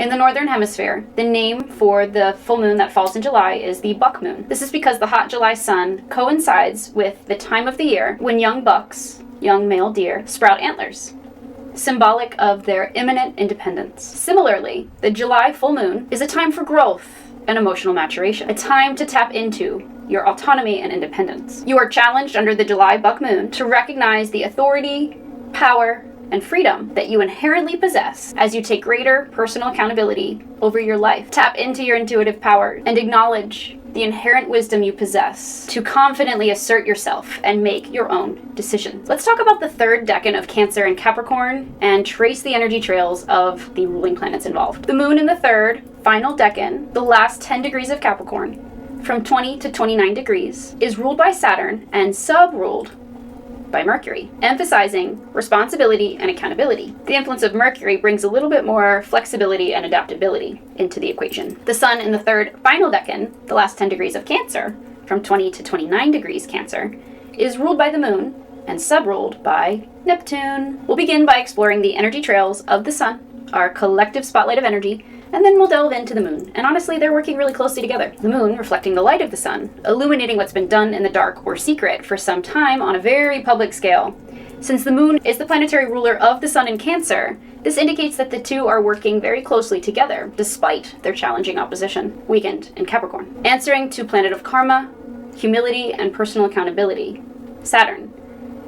In the northern hemisphere, the name for the full moon that falls in July is the buck moon. This is because the hot July sun coincides with the time of the year when young bucks, young male deer, sprout antlers, symbolic of their imminent independence. Similarly, the July full moon is a time for growth and emotional maturation, a time to tap into your autonomy and independence. You are challenged under the July buck moon to recognize the authority, power, and freedom that you inherently possess as you take greater personal accountability over your life. Tap into your intuitive power and acknowledge the inherent wisdom you possess to confidently assert yourself and make your own decisions. Let's talk about the third decan of Cancer and Capricorn and trace the energy trails of the ruling planets involved. The moon in the third, final decan, the last 10 degrees of Capricorn, from 20 to 29 degrees, is ruled by Saturn and sub-ruled by Mercury, emphasizing responsibility and accountability. The influence of Mercury brings a little bit more flexibility and adaptability into the equation. The sun in the third final decan, the last 10 degrees of Cancer, from 20 to 29 degrees Cancer, is ruled by the moon and sub-ruled by Neptune. We'll begin by exploring the energy trails of the sun, our collective spotlight of energy, and then we'll delve into the moon. And honestly, they're working really closely together. The moon reflecting the light of the sun, illuminating what's been done in the dark or secret for some time on a very public scale. Since the moon is the planetary ruler of the sun in Cancer, this indicates that the two are working very closely together, despite their challenging opposition, weakened in Capricorn. Answering to planet of karma, humility, and personal accountability, Saturn.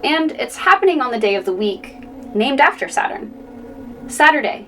And it's happening on the day of the week, named after Saturn. Saturday,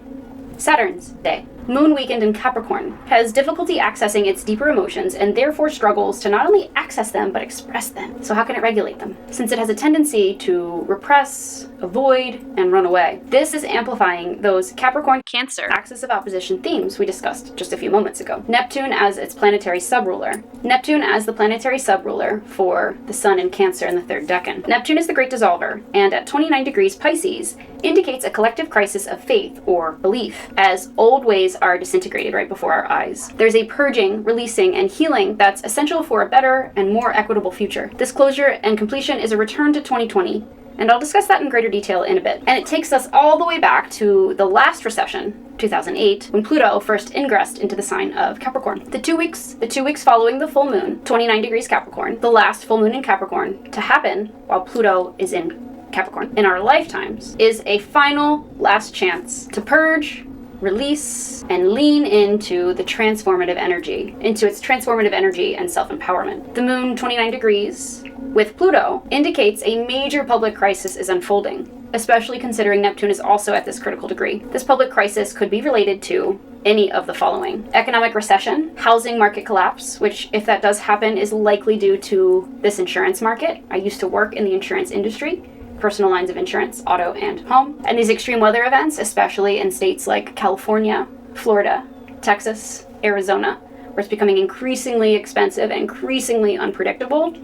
Saturn's day. Moon weakened in Capricorn has difficulty accessing its deeper emotions and therefore struggles to not only access them but express them. So how can it regulate them? Since it has a tendency to repress, avoid, and run away. This is amplifying those Capricorn-Cancer axis of opposition themes we discussed just a few moments ago. Neptune as its planetary subruler. Neptune as the planetary subruler for the sun in Cancer in the third decan. Neptune is the great dissolver, and at 29 degrees Pisces indicates a collective crisis of faith or belief, as old ways are disintegrated right before our eyes. There's a purging, releasing, and healing that's essential for a better and more equitable future. This closure and completion is a return to 2020, and I'll discuss that in greater detail in a bit. And it takes us all the way back to the last recession, 2008, when Pluto first ingressed into the sign of Capricorn. The two weeks following the full moon, 29 degrees Capricorn, the last full moon in Capricorn, to happen while Pluto is in Capricorn in our lifetimes, is a final last chance to purge, release, and lean into the transformative energy, into its transformative energy and self-empowerment. The moon, 29 degrees, with Pluto, indicates a major public crisis is unfolding, especially considering Neptune is also at this critical degree. This public crisis could be related to any of the following: economic recession, housing market collapse, which if that does happen is likely due to this insurance market. I used to work in the insurance industry, personal lines of insurance, auto and home. And these extreme weather events, especially in states like California, Florida, Texas, Arizona, where it's becoming increasingly expensive and increasingly unpredictable,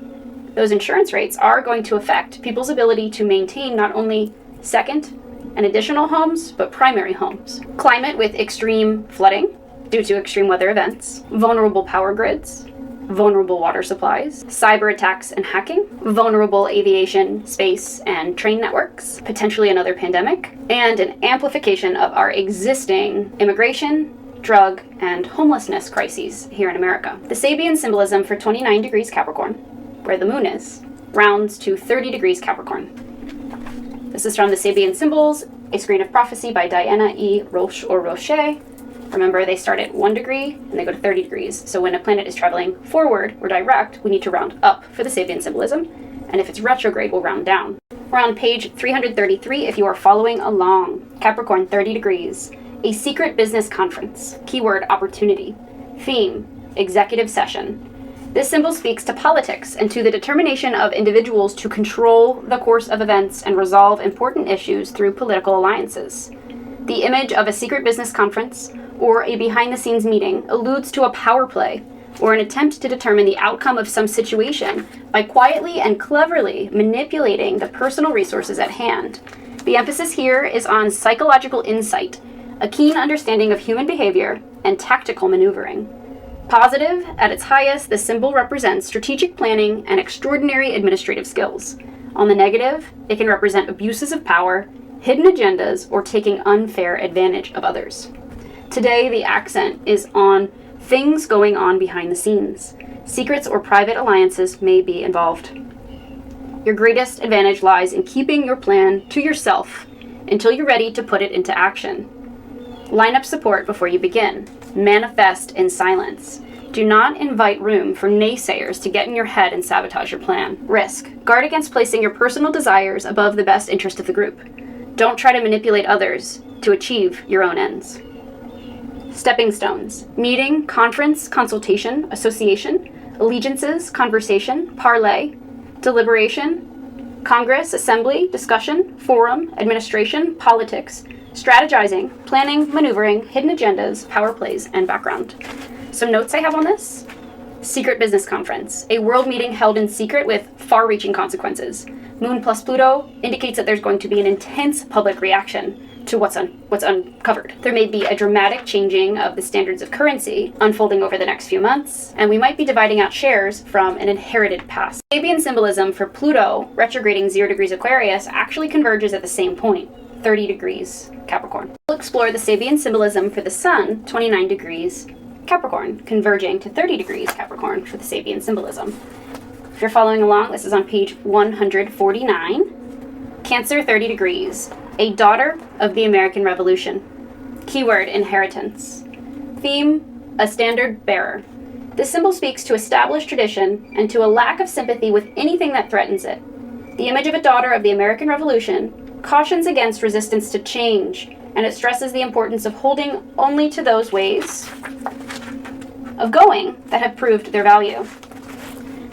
those insurance rates are going to affect people's ability to maintain not only second and additional homes, but primary homes. Climate with extreme flooding due to extreme weather events, vulnerable power grids, vulnerable water supplies, cyber attacks and hacking, vulnerable aviation, space, and train networks, potentially another pandemic, and an amplification of our existing immigration, drug, and homelessness crises here in America. The Sabian symbolism for 29 degrees Capricorn, where the moon is, rounds to 30 degrees Capricorn. This is from the Sabian Symbols, A Screen of Prophecy by Diana E. Roche or Roche. Remember, they start at 1 degree and they go to 30 degrees. So when a planet is traveling forward or direct, we need to round up for the Sabian symbolism. And if it's retrograde, we'll round down. We're on page 333 if you are following along. Capricorn, 30 degrees. A secret business conference. Keyword, opportunity. Theme, executive session. This symbol speaks to politics and to the determination of individuals to control the course of events and resolve important issues through political alliances. The image of a secret business conference or a behind-the-scenes meeting alludes to a power play or an attempt to determine the outcome of some situation by quietly and cleverly manipulating the personal resources at hand. The emphasis here is on psychological insight, a keen understanding of human behavior, and tactical maneuvering. Positive, at its highest, the symbol represents strategic planning and extraordinary administrative skills. On the negative, it can represent abuses of power, hidden agendas, or taking unfair advantage of others. Today, the accent is on things going on behind the scenes. Secrets or private alliances may be involved. Your greatest advantage lies in keeping your plan to yourself until you're ready to put it into action. Line up support before you begin. Manifest in silence. Do not invite room for naysayers to get in your head and sabotage your plan. Risk. Guard against placing your personal desires above the best interest of the group. Don't try to manipulate others to achieve your own ends. Stepping stones. Meeting, conference, consultation, association, allegiances, conversation, parlay, deliberation, congress, assembly, discussion, forum, administration, politics, strategizing, planning, maneuvering, hidden agendas, power plays, and background. Some notes I have on this. Secret business conference, a world meeting held in secret with far-reaching consequences. Moon plus Pluto indicates that there's going to be an intense public reaction to what's uncovered. There may be a dramatic changing of the standards of currency unfolding over the next few months, and we might be dividing out shares from an inherited past. Sabian symbolism for Pluto retrograding 0 degrees Aquarius actually converges at the same point, 30 degrees Capricorn. We'll explore the Sabian symbolism for the Sun, 29 degrees Capricorn, converging to 30 degrees Capricorn for the Sabian symbolism. If you're following along, this is on page 149. Cancer, 30 degrees. A daughter of the American Revolution. Keyword, inheritance. Theme, a standard bearer. This symbol speaks to established tradition and to a lack of sympathy with anything that threatens it. The image of a daughter of the American Revolution cautions against resistance to change, and it stresses the importance of holding only to those ways of going that have proved their value.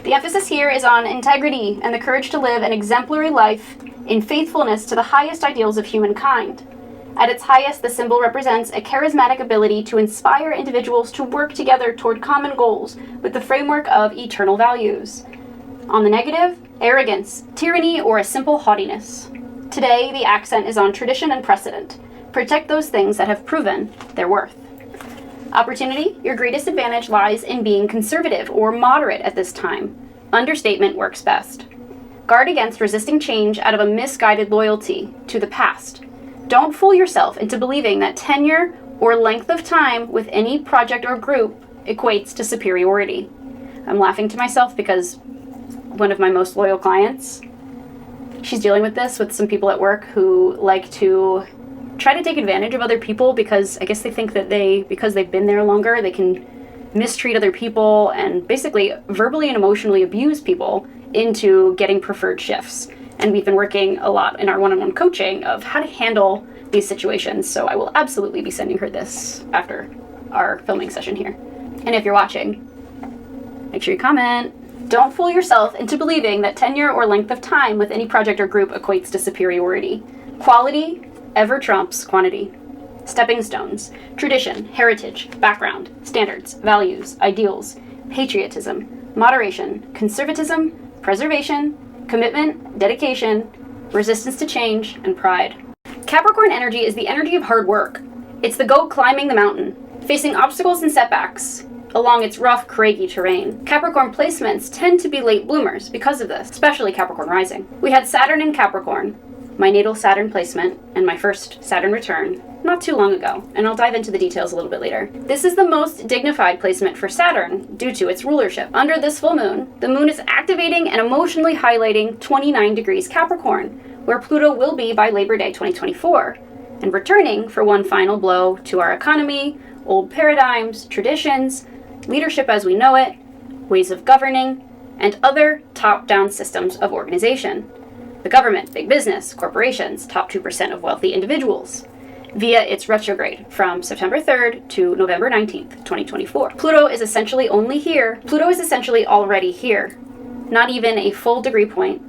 The emphasis here is on integrity and the courage to live an exemplary life in faithfulness to the highest ideals of humankind. At its highest, the symbol represents a charismatic ability to inspire individuals to work together toward common goals with the framework of eternal values. On the negative, arrogance, tyranny, or a simple haughtiness. Today, the accent is on tradition and precedent. Protect those things that have proven their worth. Opportunity, your greatest advantage lies in being conservative or moderate at this time. Understatement works best. Guard against resisting change out of a misguided loyalty to the past. Don't fool yourself into believing that tenure or length of time with any project or group equates to superiority. I'm laughing to myself because one of my most loyal clients, she's dealing with this with some people at work who like to try to take advantage of other people because I guess they think that because they've been there longer, they can mistreat other people and basically verbally and emotionally abuse people into getting preferred shifts. And we've been working a lot in our one-on-one coaching of how to handle these situations. So I will absolutely be sending her this after our filming session here. And if you're watching, make sure you comment. Don't fool yourself into believing that tenure or length of time with any project or group equates to superiority. Quality ever trumps quantity. Stepping stones, tradition, heritage, background, standards, values, ideals, patriotism, moderation, conservatism, preservation, commitment, dedication, resistance to change, and pride. Capricorn energy is the energy of hard work. It's the goat climbing the mountain, facing obstacles and setbacks along its rough, craggy terrain. Capricorn placements tend to be late bloomers because of this, especially Capricorn rising. We had Saturn in Capricorn, my natal Saturn placement, and my first Saturn return not too long ago, and I'll dive into the details a little bit later. This is the most dignified placement for Saturn due to its rulership. Under this full moon, the moon is activating and emotionally highlighting 29 degrees Capricorn, where Pluto will be by Labor Day 2024, and returning for one final blow to our economy, old paradigms, traditions, leadership as we know it, ways of governing, and other top-down systems of organization. The government, big business, corporations, top 2% of wealthy individuals, via its retrograde from September 3rd to November 19th, 2024. Pluto is essentially already here, not even a full degree point,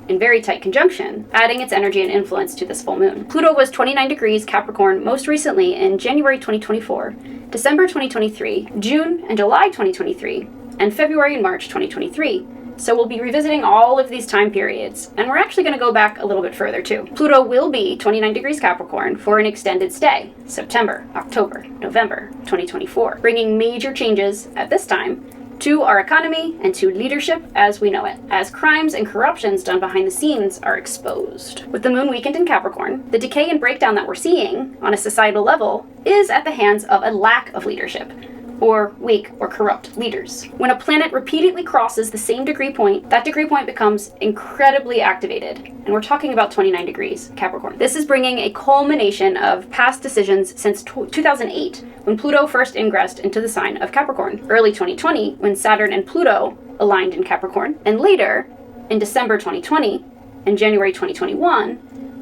in very tight conjunction, adding its energy and influence to this full moon. Pluto was 29 degrees Capricorn most recently in January 2024, December 2023, June and July 2023, and February and March 2023. So we'll be revisiting all of these time periods, and we're actually going to go back a little bit further too. Pluto will be 29 degrees Capricorn for an extended stay, September, October, November 2024, bringing major changes at this time to our economy and to leadership as we know it, as crimes and corruptions done behind the scenes are exposed. With the moon weakened in Capricorn, the decay and breakdown that we're seeing on a societal level is at the hands of a lack of leadership, or weak or corrupt leaders. When a planet repeatedly crosses the same degree point, that degree point becomes incredibly activated. And we're talking about 29 degrees Capricorn. This is bringing a culmination of past decisions since 2008, when Pluto first ingressed into the sign of Capricorn. Early 2020, when Saturn and Pluto aligned in Capricorn. And later, in December 2020 and January 2021,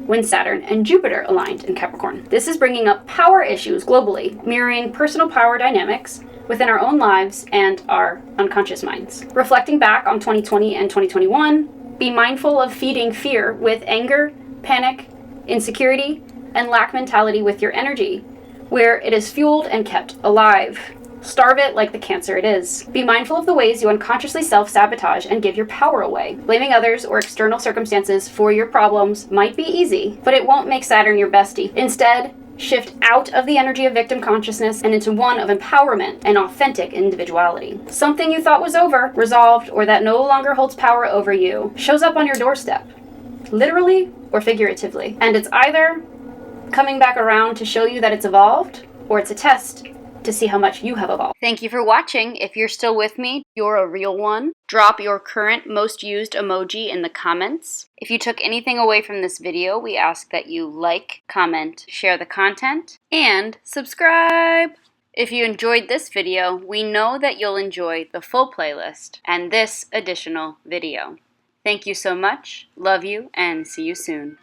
when Saturn and Jupiter aligned in Capricorn. This is bringing up power issues globally, mirroring personal power dynamics within our own lives and our unconscious minds. Reflecting back on 2020 and 2021, be mindful of feeding fear with anger, panic, insecurity, and lack mentality with your energy, where it is fueled and kept alive. Starve it like the cancer it is. Be mindful of the ways you unconsciously self-sabotage and give your power away. Blaming others or external circumstances for your problems might be easy, but it won't make Saturn your bestie. Instead, shift out of the energy of victim consciousness and into one of empowerment and authentic individuality. Something you thought was over, resolved, or that no longer holds power over you shows up on your doorstep, literally or figuratively. And it's either coming back around to show you that it's evolved, or it's a test to see how much you have evolved. Thank you for watching. If you're still with me, you're a real one. Drop your current most used emoji in the comments. If you took anything away from this video, we ask that you like, comment, share the content, and subscribe. If you enjoyed this video, we know that you'll enjoy the full playlist and this additional video. Thank you so much, love you, and see you soon.